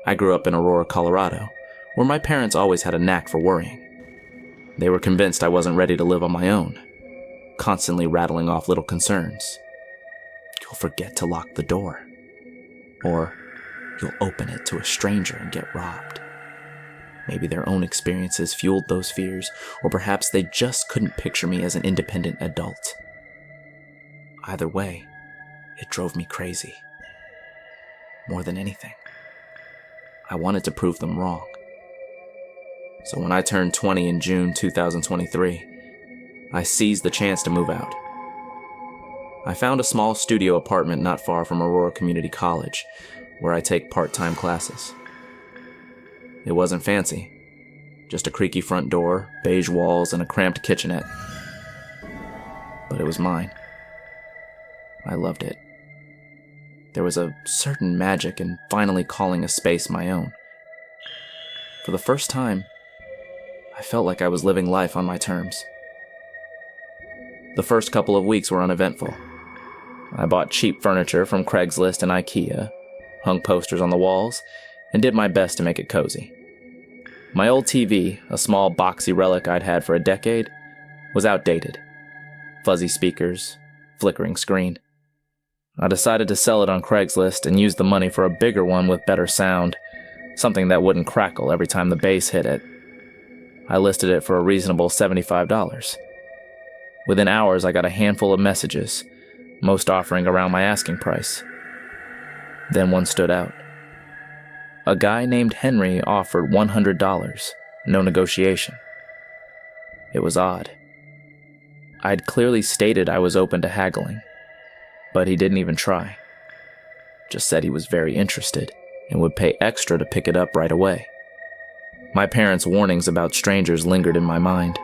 I grew up in Aurora, Colorado, where my parents always had a knack for worrying. They were convinced I wasn't ready to live on my own, constantly rattling off little concerns. You'll forget to lock the door. Or you'll open it to a stranger and get robbed. Maybe their own experiences fueled those fears, or perhaps they just couldn't picture me as an independent adult. Either way, it drove me crazy. More than anything, I wanted to prove them wrong. So when I turned 20 in June 2023, I seized the chance to move out. I found a small studio apartment not far from Aurora Community College, where I take part-time classes. It wasn't fancy, just a creaky front door, beige walls, and a cramped kitchenette. But it was mine. I loved it. There was a certain magic in finally calling a space my own. For the first time, I felt like I was living life on my terms. The first couple of weeks were uneventful. I bought cheap furniture from Craigslist and IKEA, hung posters on the walls, and did my best to make it cozy. My old TV, a small boxy relic I'd had for a decade, was outdated. Fuzzy speakers, flickering screen. I decided to sell it on Craigslist and use the money for a bigger one with better sound, something that wouldn't crackle every time the bass hit it. I listed it for a reasonable $75. Within hours, I got a handful of messages, most offering around my asking price. Then one stood out. A guy named Henry offered $100, no negotiation. It was odd. I'd clearly stated I was open to haggling, but he didn't even try. Just said he was very interested and would pay extra to pick it up right away. My parents' warnings about strangers lingered in my mind.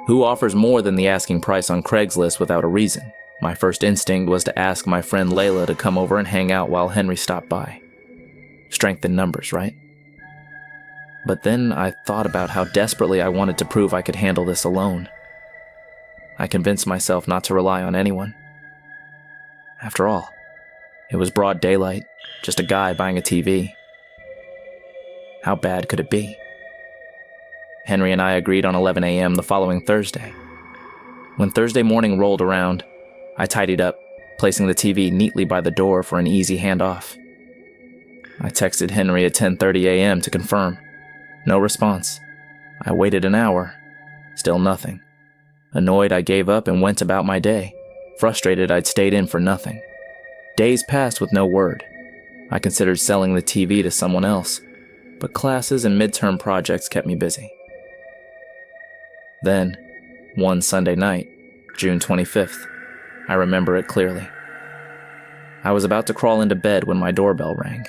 Who offers more than the asking price on Craigslist without a reason? My first instinct was to ask my friend Layla to come over and hang out while Henry stopped by. Strength in numbers, right? But then I thought about how desperately I wanted to prove I could handle this alone. I convinced myself not to rely on anyone. After all, it was broad daylight, just a guy buying a TV. How bad could it be? Henry and I agreed on 11 a.m. the following Thursday. When Thursday morning rolled around, I tidied up, placing the TV neatly by the door for an easy handoff. I texted Henry at 10:30 a.m. to confirm. No response. I waited an hour. Still nothing. Annoyed, I gave up and went about my day. Frustrated, I'd stayed in for nothing. Days passed with no word. I considered selling the TV to someone else, but classes and midterm projects kept me busy. Then, one Sunday night, June 25th, I remember it clearly. I was about to crawl into bed when my doorbell rang.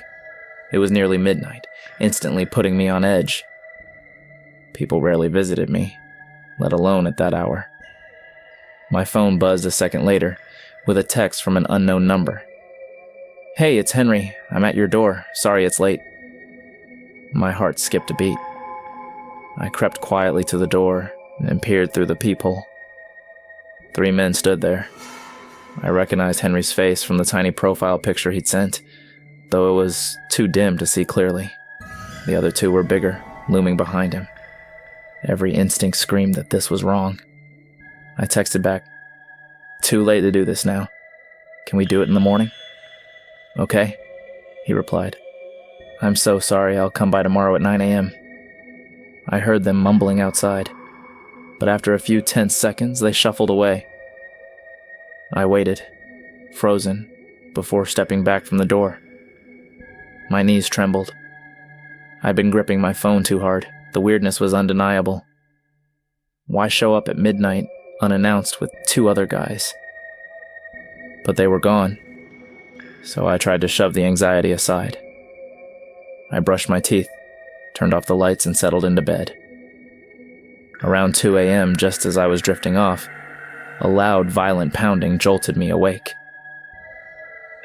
It was nearly midnight, instantly putting me on edge. People rarely visited me, let alone at that hour. My phone buzzed a second later, with a text from an unknown number. "Hey, it's Henry. I'm at your door. Sorry it's late." My heart skipped a beat. I crept quietly to the door and peered through the peephole. 3 men stood there. I recognized Henry's face from the tiny profile picture he'd sent, though it was too dim to see clearly. The other 2 were bigger, looming behind him. Every instinct screamed that this was wrong. I texted back, "Too late to do this now. Can we do it in the morning?" "Okay," he replied. "I'm so sorry, I'll come by tomorrow at 9 a.m. I heard them mumbling outside, but after a few tense seconds, they shuffled away. I waited, frozen, before stepping back from the door. My knees trembled. I'd been gripping my phone too hard. The weirdness was undeniable. Why show up at midnight, unannounced, with 2 other guys? But they were gone, so I tried to shove the anxiety aside. I brushed my teeth, turned off the lights, and settled into bed. Around 2 a.m., just as I was drifting off, a loud, violent pounding jolted me awake.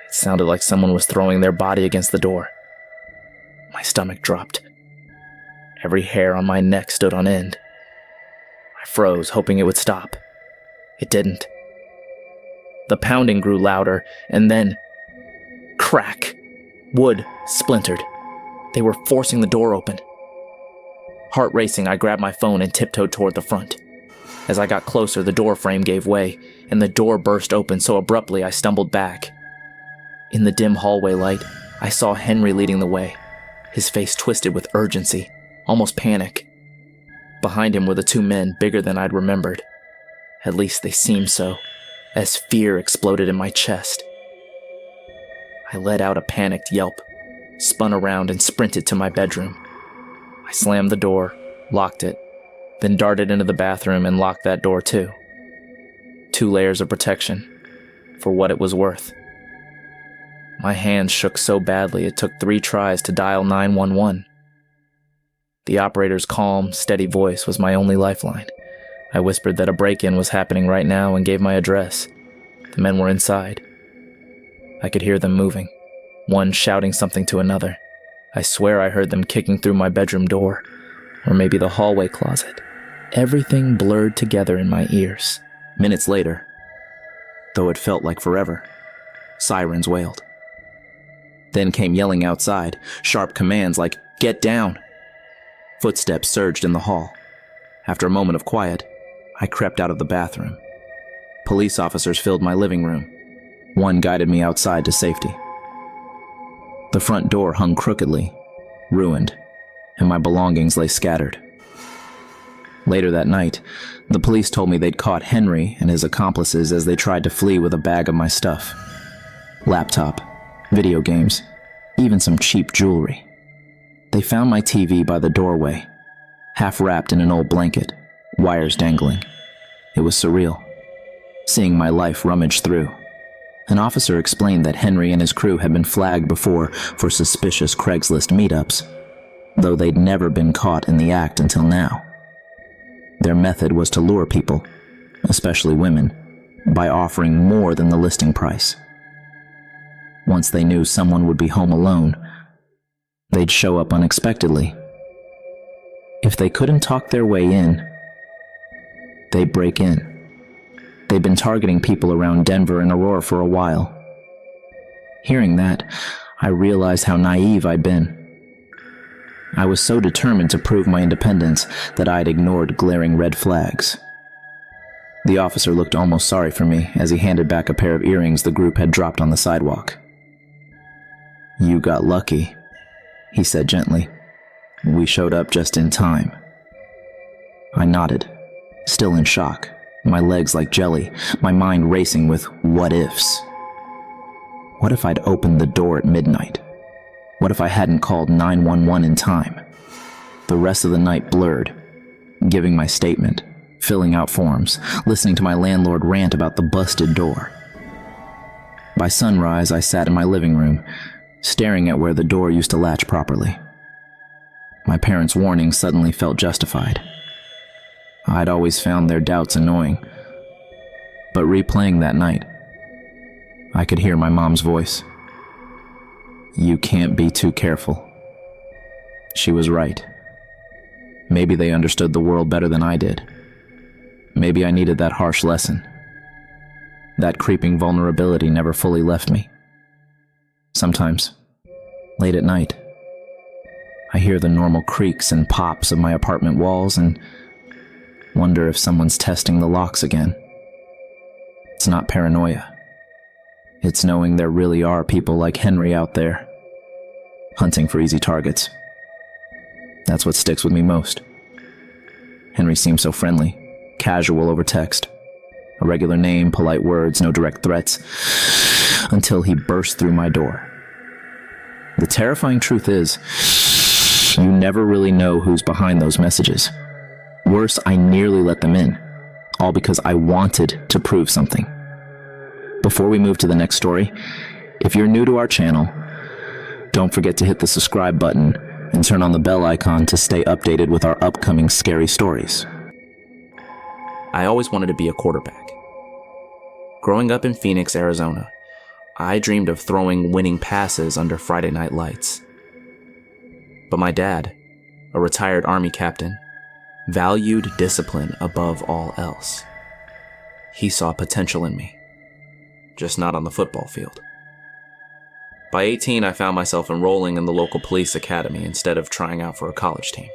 It sounded like someone was throwing their body against the door. My stomach dropped. Every hair on my neck stood on end. I froze, hoping it would stop. It didn't. The pounding grew louder, and then... crack! Wood splintered. They were forcing the door open. Heart racing, I grabbed my phone and tiptoed toward the front. As I got closer, the door frame gave way, and the door burst open so abruptly I stumbled back. In the dim hallway light, I saw Henry leading the way, his face twisted with urgency, almost panic. Behind him were the two men, bigger than I'd remembered. At least they seemed so, as fear exploded in my chest. I let out a panicked yelp, spun around and sprinted to my bedroom. I slammed the door, locked it, then darted into the bathroom and locked that door too. 2 layers of protection, for what it was worth. My hands shook so badly it took 3 tries to dial 911. The operator's calm, steady voice was my only lifeline. I whispered that a break-in was happening right now and gave my address. The men were inside. I could hear them moving, one shouting something to another. I swear I heard them kicking through my bedroom door, or maybe the hallway closet. Everything blurred together in my ears. Minutes later, though it felt like forever, sirens wailed. Then came yelling outside, sharp commands like, "Get down!" Footsteps surged in the hall. After a moment of quiet, I crept out of the bathroom. Police officers filled my living room. One guided me outside to safety. The front door hung crookedly, ruined, and my belongings lay scattered. Later that night, the police told me they'd caught Henry and his accomplices as they tried to flee with a bag of my stuff. Laptop, video games, even some cheap jewelry. They found my TV by the doorway, half wrapped in an old blanket, wires dangling. It was surreal, seeing my life rummaged through. An officer explained that Henry and his crew had been flagged before for suspicious Craigslist meetups, though they'd never been caught in the act until now. Their method was to lure people, especially women, by offering more than the listing price. Once they knew someone would be home alone, they'd show up unexpectedly. If they couldn't talk their way in, they'd break in. They'd been targeting people around Denver and Aurora for a while. Hearing that, I realized how naive I'd been. I was so determined to prove my independence that I'd ignored glaring red flags. The officer looked almost sorry for me as he handed back a pair of earrings the group had dropped on the sidewalk. "You got lucky," he said gently. "We showed up just in time." I nodded, still in shock, my legs like jelly, my mind racing with what-ifs. What if I'd opened the door at midnight? What if I hadn't called 911 in time? The rest of the night blurred, giving my statement, filling out forms, listening to my landlord rant about the busted door. By sunrise, I sat in my living room, staring at where the door used to latch properly. My parents' warning suddenly felt justified. I'd always found their doubts annoying, but replaying that night, I could hear my mom's voice. "You can't be too careful." She was right. Maybe they understood the world better than I did. Maybe I needed that harsh lesson. That creeping vulnerability never fully left me. Sometimes, late at night, I hear the normal creaks and pops of my apartment walls and wonder if someone's testing the locks again. It's not paranoia. It's knowing there really are people like Henry out there, hunting for easy targets. That's what sticks with me most. Henry seemed so friendly, casual over text. A regular name, polite words, no direct threats, until he burst through my door. The terrifying truth is, you never really know who's behind those messages. Worse, I nearly let them in, all because I wanted to prove something. Before we move to the next story, if you're new to our channel, don't forget to hit the subscribe button and turn on the bell icon to stay updated with our upcoming scary stories. I always wanted to be a quarterback. Growing up in Phoenix, Arizona, I dreamed of throwing winning passes under Friday night lights. But my dad, a retired Army captain, valued discipline above all else. He saw potential in me, just not on the football field. By 18, I found myself enrolling in the local police academy instead of trying out for a college team.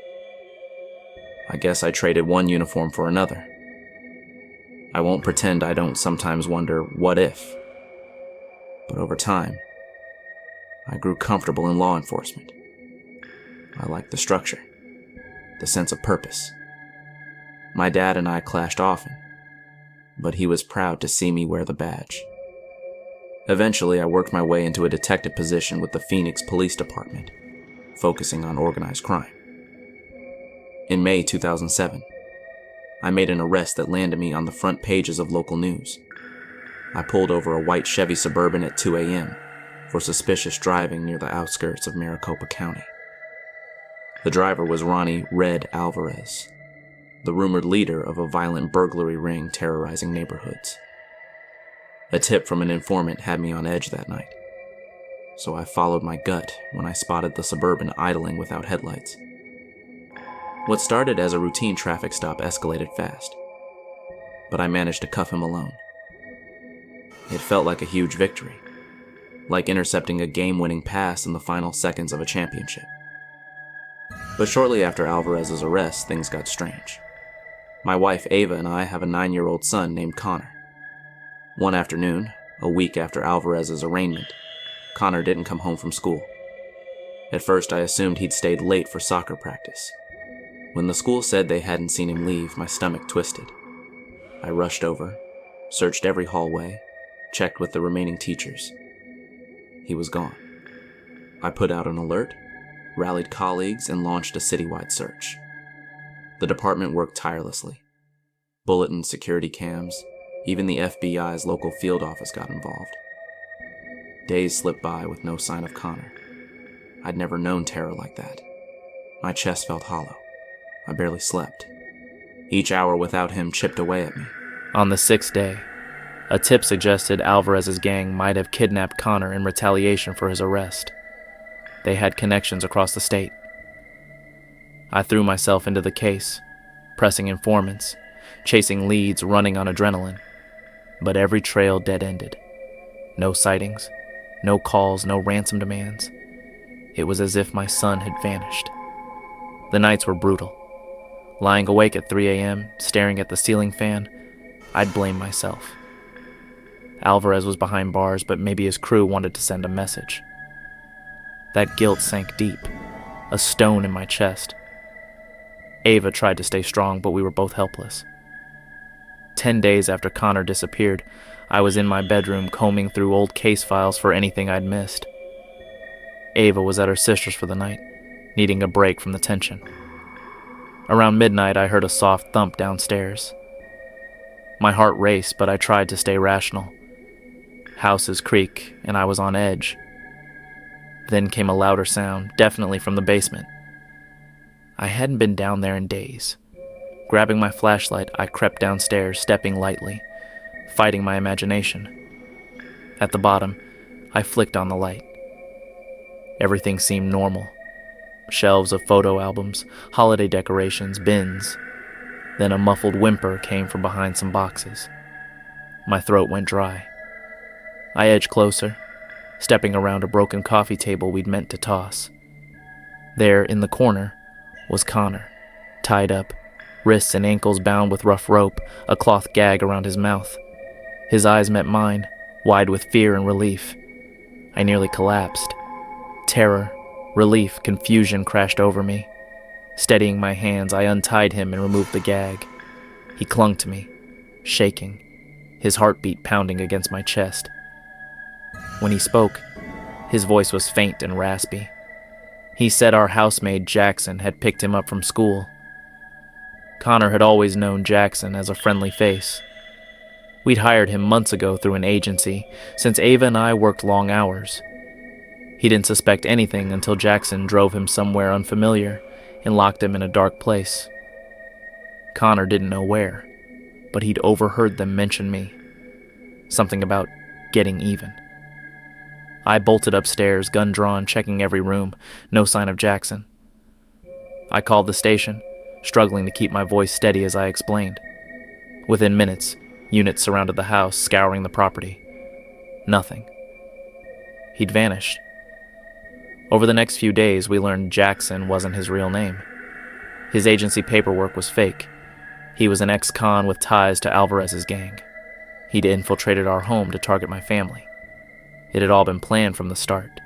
I guess I traded one uniform for another. I won't pretend I don't sometimes wonder, what if? But over time, I grew comfortable in law enforcement. I liked the structure, the sense of purpose. My dad and I clashed often, but he was proud to see me wear the badge. Eventually, I worked my way into a detective position with the Phoenix Police Department, focusing on organized crime. In May 2007, I made an arrest that landed me on the front pages of local news. I pulled over a white Chevy Suburban at 2 a.m. for suspicious driving near the outskirts of Maricopa County. The driver was Ronnie Red Alvarez, the rumored leader of a violent burglary ring terrorizing neighborhoods. A tip from an informant had me on edge that night, so I followed my gut when I spotted the Suburban idling without headlights. What started as a routine traffic stop escalated fast, but I managed to cuff him alone. It felt like a huge victory, like intercepting a game-winning pass in the final seconds of a championship. But shortly after Alvarez's arrest, things got strange. My wife Ava and I have a 9-year-old son named Connor. One afternoon, a week after Alvarez's arraignment, Connor didn't come home from school. At first, I assumed he'd stayed late for soccer practice. When the school said they hadn't seen him leave, my stomach twisted. I rushed over, searched every hallway, checked with the remaining teachers. He was gone. I put out an alert, rallied colleagues, and launched a citywide search. The department worked tirelessly. Bulletins, security cams, even the FBI's local field office got involved. Days slipped by with no sign of Connor. I'd never known terror like that. My chest felt hollow. I barely slept. Each hour without him chipped away at me. On the 6th day, a tip suggested Alvarez's gang might have kidnapped Connor in retaliation for his arrest. They had connections across the state. I threw myself into the case, pressing informants, chasing leads, running on adrenaline. But every trail dead-ended. No sightings, no calls, no ransom demands. It was as if my son had vanished. The nights were brutal. Lying awake at 3 a.m., staring at the ceiling fan, I'd blame myself. Alvarez was behind bars, but maybe his crew wanted to send a message. That guilt sank deep, a stone in my chest. Ava tried to stay strong, but we were both helpless. 10 days after Connor disappeared, I was in my bedroom combing through old case files for anything I'd missed. Ava was at her sister's for the night, needing a break from the tension. Around midnight, I heard a soft thump downstairs. My heart raced, but I tried to stay rational. Houses creak, and I was on edge. Then came a louder sound, definitely from the basement. I hadn't been down there in days. Grabbing my flashlight, I crept downstairs, stepping lightly, fighting my imagination. At the bottom, I flicked on the light. Everything seemed normal. Shelves of photo albums, holiday decorations, bins. Then a muffled whimper came from behind some boxes. My throat went dry. I edged closer, stepping around a broken coffee table we'd meant to toss. There, in the corner, was Connor, tied up, wrists and ankles bound with rough rope, a cloth gag around his mouth. His eyes met mine, wide with fear and relief. I nearly collapsed. Terror, relief, confusion crashed over me. Steadying my hands, I untied him and removed the gag. He clung to me, shaking, his heartbeat pounding against my chest. When he spoke, his voice was faint and raspy. He said our housemaid, Jackson, had picked him up from school. Connor had always known Jackson as a friendly face. We'd hired him months ago through an agency, since Ava and I worked long hours. He didn't suspect anything until Jackson drove him somewhere unfamiliar and locked him in a dark place. Connor didn't know where, but he'd overheard them mention me. Something about getting even. I bolted upstairs, gun drawn, checking every room. No sign of Jackson. I called the station, struggling to keep my voice steady as I explained. Within minutes, units surrounded the house, scouring the property. Nothing. He'd vanished, Over the next few days, we learned Jackson wasn't his real name. His agency paperwork was fake. He was an ex-con with ties to Alvarez's gang. He'd infiltrated our home to target my family. It had all been planned from the start.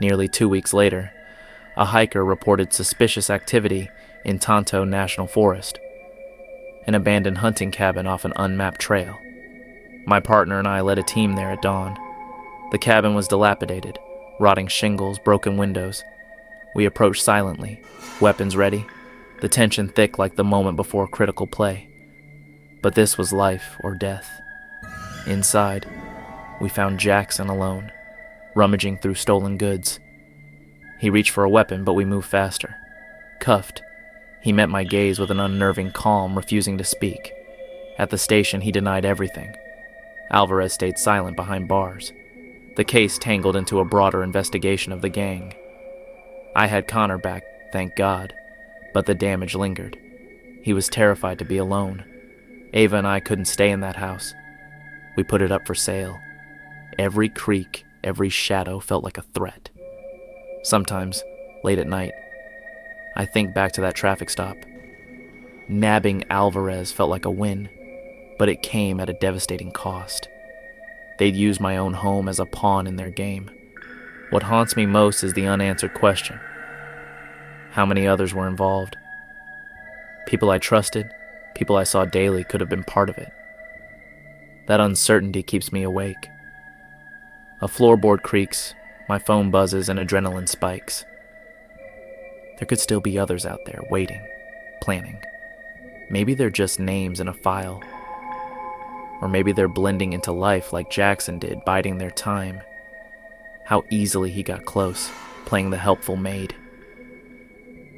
Nearly 2 weeks later, a hiker reported suspicious activity in Tonto National Forest, an abandoned hunting cabin off an unmapped trail. My partner and I led a team there at dawn. The cabin was dilapidated, rotting shingles, broken windows. We approached silently, weapons ready, the tension thick like the moment before critical play. But this was life or death. Inside, we found Jackson alone, rummaging through stolen goods. He reached for a weapon, but we moved faster. Cuffed, he met my gaze with an unnerving calm, refusing to speak. At the station, he denied everything. Alvarez stayed silent behind bars. The case tangled into a broader investigation of the gang. I had Connor back, thank God, but the damage lingered. He was terrified to be alone. Ava and I couldn't stay in that house. We put it up for sale. Every creak, every shadow felt like a threat. Sometimes, late at night, I think back to that traffic stop. Nabbing Alvarez felt like a win, but it came at a devastating cost. They'd used my own home as a pawn in their game. What haunts me most is the unanswered question. How many others were involved? People I trusted, people I saw daily could have been part of it. That uncertainty keeps me awake. A floorboard creaks, my phone buzzes, and adrenaline spikes. There could still be others out there waiting, planning. Maybe they're just names in a file. Or maybe they're blending into life like Jackson did, biding their time. How easily he got close, playing the helpful maid.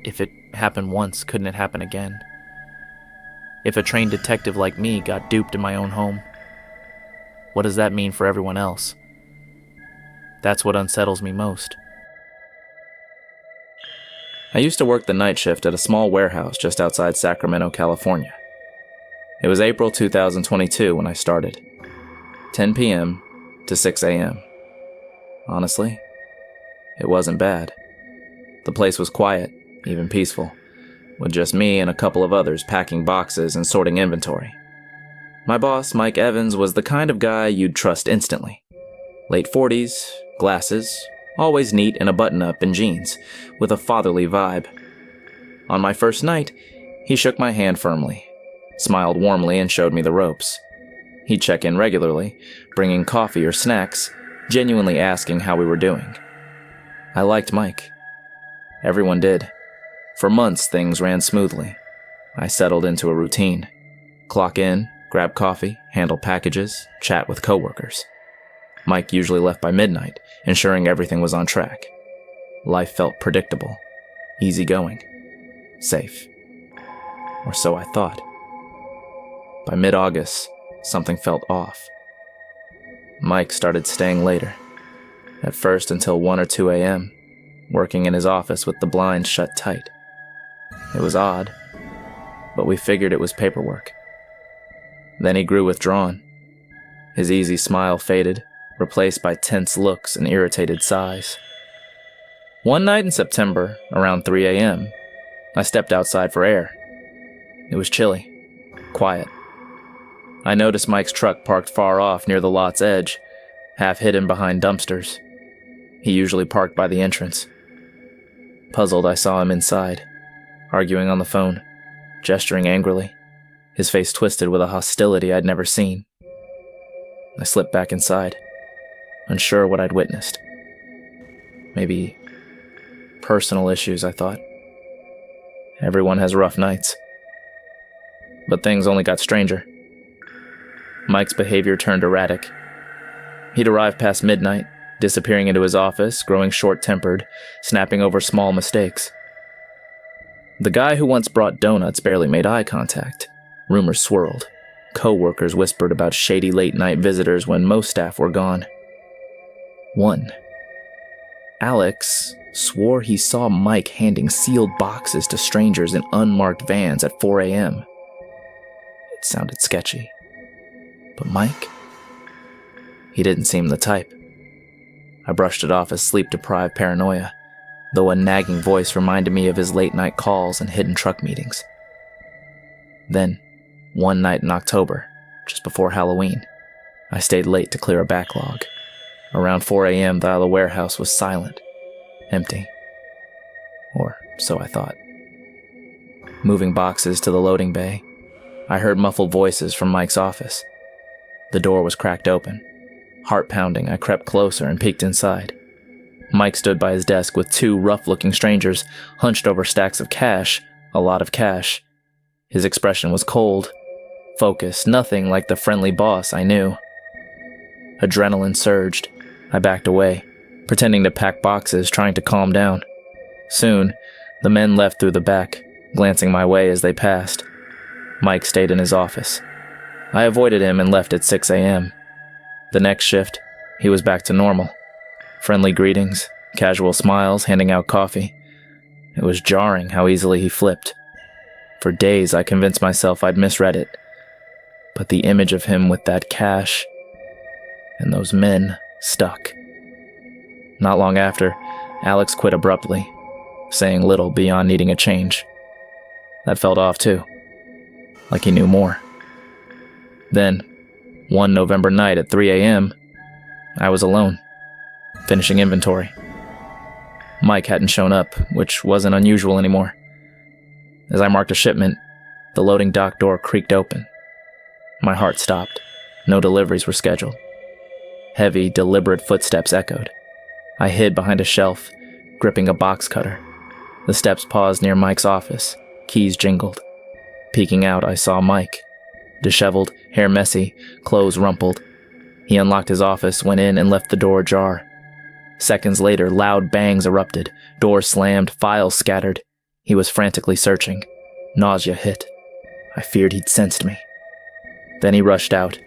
If it happened once, couldn't it happen again? If a trained detective like me got duped in my own home, what does that mean for everyone else? That's what unsettles me most. I used to work the night shift at a small warehouse just outside Sacramento, California. It was April 2022 when I started. 10 p.m. to 6 a.m. Honestly, it wasn't bad. The place was quiet, even peaceful, with just me and a couple of others packing boxes and sorting inventory. My boss, Mike Evans, was the kind of guy you'd trust instantly. Late 40s, glasses, always neat in a button-up and jeans, with a fatherly vibe. On my first night, he shook my hand firmly, smiled warmly, and showed me the ropes. He'd check in regularly, bringing coffee or snacks, genuinely asking how we were doing. I liked Mike. Everyone did. For months, things ran smoothly. I settled into a routine. Clock in, grab coffee, handle packages, chat with coworkers. Mike usually left by midnight, ensuring everything was on track. Life felt predictable, easygoing, safe. Or so I thought. By mid-August, something felt off. Mike started staying later, at first until 1 or 2 a.m., working in his office with the blinds shut tight. It was odd, but we figured it was paperwork. Then he grew withdrawn. His easy smile faded, replaced by tense looks and irritated sighs. One night in September, around 3 a.m., I stepped outside for air. It was chilly, quiet. I noticed Mike's truck parked far off near the lot's edge, half hidden behind dumpsters. He usually parked by the entrance. Puzzled, I saw him inside, arguing on the phone, gesturing angrily, his face twisted with a hostility I'd never seen. I slipped back inside, unsure what I'd witnessed. Maybe personal issues, I thought. Everyone has rough nights. But things only got stranger. Mike's behavior turned erratic. He'd arrive past midnight, disappearing into his office, growing short-tempered, snapping over small mistakes. The guy who once brought donuts barely made eye contact. Rumors swirled. Co-workers whispered about shady late-night visitors when most staff were gone. One, Alex, swore he saw Mike handing sealed boxes to strangers in unmarked vans at 4 a.m. It sounded sketchy. But Mike? He didn't seem the type. I brushed it off as sleep-deprived paranoia, though a nagging voice reminded me of his late-night calls and hidden truck meetings. Then, one night in October, just before Halloween, I stayed late to clear a backlog. Around 4 a.m., the warehouse was silent, empty. Or so I thought. Moving boxes to the loading bay, I heard muffled voices from Mike's office. The door was cracked open. Heart pounding, I crept closer and peeked inside. Mike stood by his desk with two rough-looking strangers hunched over stacks of cash, a lot of cash. His expression was cold, focused, nothing like the friendly boss I knew. Adrenaline surged. I backed away, pretending to pack boxes, trying to calm down. Soon, the men left through the back, glancing my way as they passed. Mike stayed in his office. I avoided him and left at 6 a.m. The next shift, he was back to normal. Friendly greetings, casual smiles, handing out coffee. It was jarring how easily he flipped. For days, I convinced myself I'd misread it. But the image of him with that cash and those men stuck. Not long after, Alex quit abruptly, saying little beyond needing a change. That felt off too, like he knew more. Then, one November night at 3 a.m., I was alone, finishing inventory. Mike hadn't shown up, which wasn't unusual anymore. As I marked a shipment, the loading dock door creaked open. My heart stopped. No deliveries were scheduled. Heavy, deliberate footsteps echoed. I hid behind a shelf, gripping a box cutter. The steps paused near Mike's office. Keys jingled. Peeking out, I saw Mike. Disheveled, hair messy, clothes rumpled. He unlocked his office, went in, and left the door ajar. Seconds later, loud bangs erupted. Doors slammed, files scattered. He was frantically searching. Nausea hit. I feared he'd sensed me. Then he rushed out,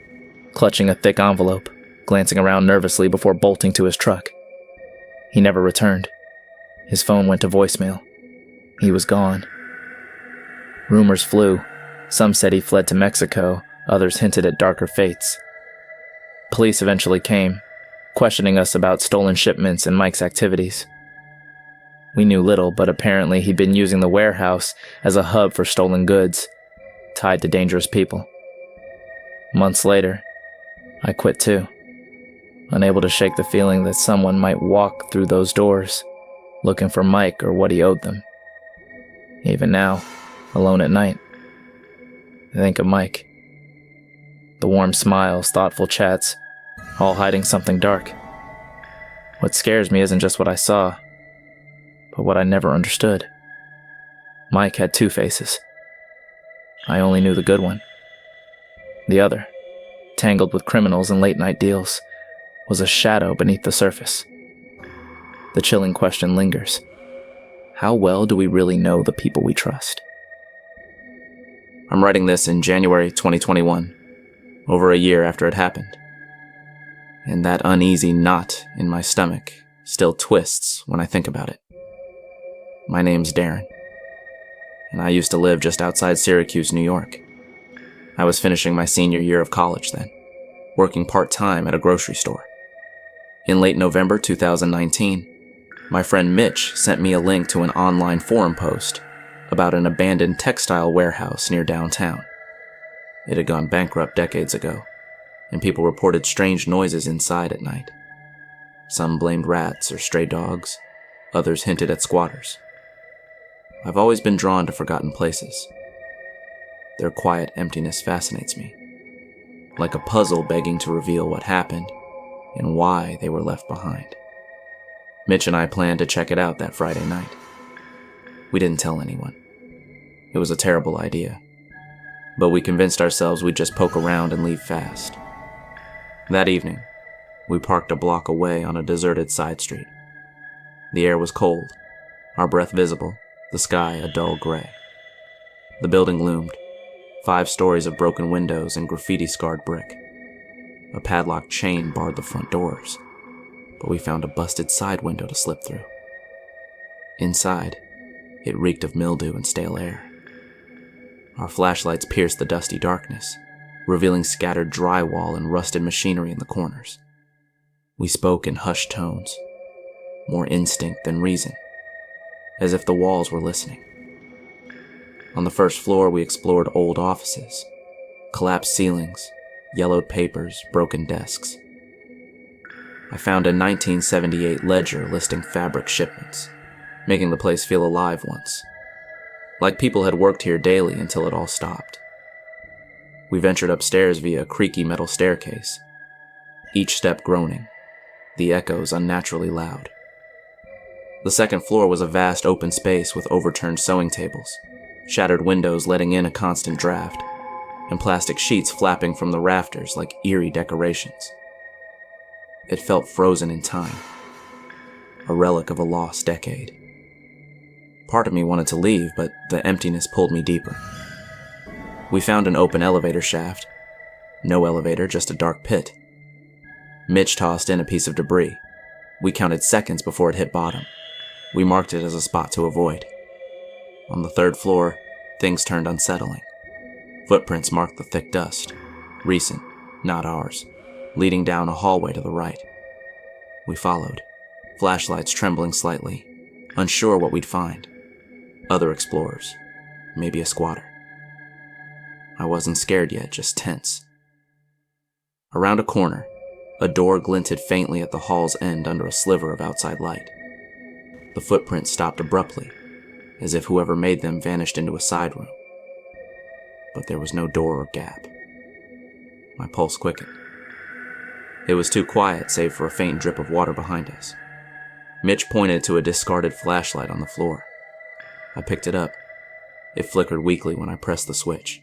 clutching a thick envelope, glancing around nervously before bolting to his truck. He never returned. His phone went to voicemail. He was gone. Rumors flew. Some said he fled to Mexico, others hinted at darker fates. Police eventually came, questioning us about stolen shipments and Mike's activities. We knew little, but apparently he'd been using the warehouse as a hub for stolen goods, tied to dangerous people. Months later, I quit too, unable to shake the feeling that someone might walk through those doors, looking for Mike or what he owed them. Even now, alone at night, I think of Mike. The warm smiles, thoughtful chats, all hiding something dark. What scares me isn't just what I saw, but what I never understood. Mike had two faces. I only knew the good one. The other, tangled with criminals and late-night deals, was a shadow beneath the surface. The chilling question lingers. How well do we really know the people we trust? I'm writing this in January 2021, over a year after it happened. And that uneasy knot in my stomach still twists when I think about it. My name's Darren, and I used to live just outside Syracuse, New York. I was finishing my senior year of college then, working part-time at a grocery store. In late November 2019, my friend Mitch sent me a link to an online forum post about an abandoned textile warehouse near downtown. It had gone bankrupt decades ago, and people reported strange noises inside at night. Some blamed rats or stray dogs, others hinted at squatters. I've always been drawn to forgotten places. Their quiet emptiness fascinates me, like a puzzle begging to reveal what happened and why they were left behind. Mitch and I planned to check it out that Friday night. We didn't tell anyone. It was a terrible idea, but we convinced ourselves we'd just poke around and leave fast. That evening, we parked a block away on a deserted side street. The air was cold, our breath visible, the sky a dull gray. The building loomed, 5 stories of broken windows and graffiti-scarred brick. A padlocked chain barred the front doors, but we found a busted side window to slip through. Inside, it reeked of mildew and stale air. Our flashlights pierced the dusty darkness, revealing scattered drywall and rusted machinery in the corners. We spoke in hushed tones, more instinct than reason, as if the walls were listening. On the first floor, we explored old offices, collapsed ceilings, yellowed papers, broken desks. I found a 1978 ledger listing fabric shipments, making the place feel alive once, like people had worked here daily until it all stopped. We ventured upstairs via a creaky metal staircase, each step groaning, the echoes unnaturally loud. The second floor was a vast open space with overturned sewing tables, shattered windows letting in a constant draft, and plastic sheets flapping from the rafters like eerie decorations. It felt frozen in time, a relic of a lost decade. Part of me wanted to leave, but the emptiness pulled me deeper. We found an open elevator shaft. No elevator, just a dark pit. Mitch tossed in a piece of debris. We counted seconds before it hit bottom. We marked it as a spot to avoid. On the third floor, things turned unsettling. Footprints marked the thick dust, recent, not ours, leading down a hallway to the right. We followed, flashlights trembling slightly, unsure what we'd find. Other explorers, maybe a squatter. I wasn't scared yet, just tense. Around a corner, a door glinted faintly at the hall's end under a sliver of outside light. The footprints stopped abruptly, as if whoever made them vanished into a side room. But there was no door or gap. My pulse quickened. It was too quiet, save for a faint drip of water behind us. Mitch pointed to a discarded flashlight on the floor. I picked it up. It flickered weakly when I pressed the switch.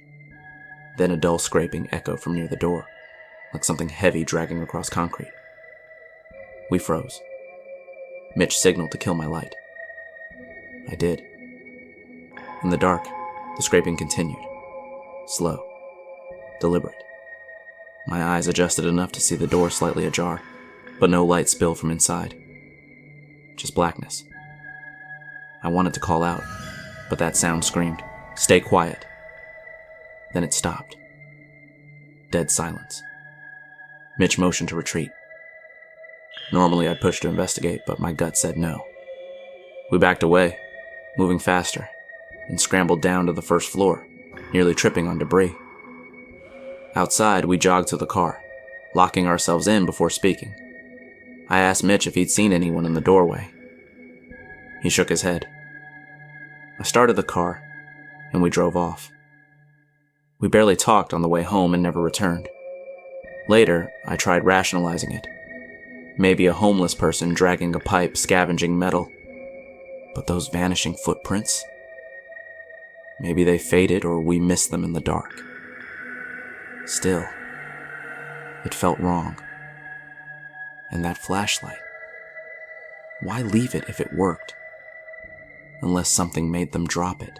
Then a dull scraping echoed from near the door, like something heavy dragging across concrete. We froze. Mitch signaled to kill my light. I did. In the dark, the scraping continued. Slow. Deliberate. My eyes adjusted enough to see the door slightly ajar, but no light spilled from inside. Just blackness. I wanted to call out, but that sound screamed, "Stay quiet." Then it stopped. Dead silence. Mitch motioned to retreat. Normally I'd push to investigate, but my gut said no. We backed away, moving faster, and scrambled down to the first floor, nearly tripping on debris. Outside, we jogged to the car, locking ourselves in before speaking. I asked Mitch if he'd seen anyone in the doorway. He shook his head. I started the car, and we drove off. We barely talked on the way home and never returned. Later, I tried rationalizing it. Maybe a homeless person dragging a pipe, scavenging metal. But those vanishing footprints? Maybe they faded or we missed them in the dark. Still, it felt wrong. And that flashlight? Why leave it if it worked? Unless something made them drop it.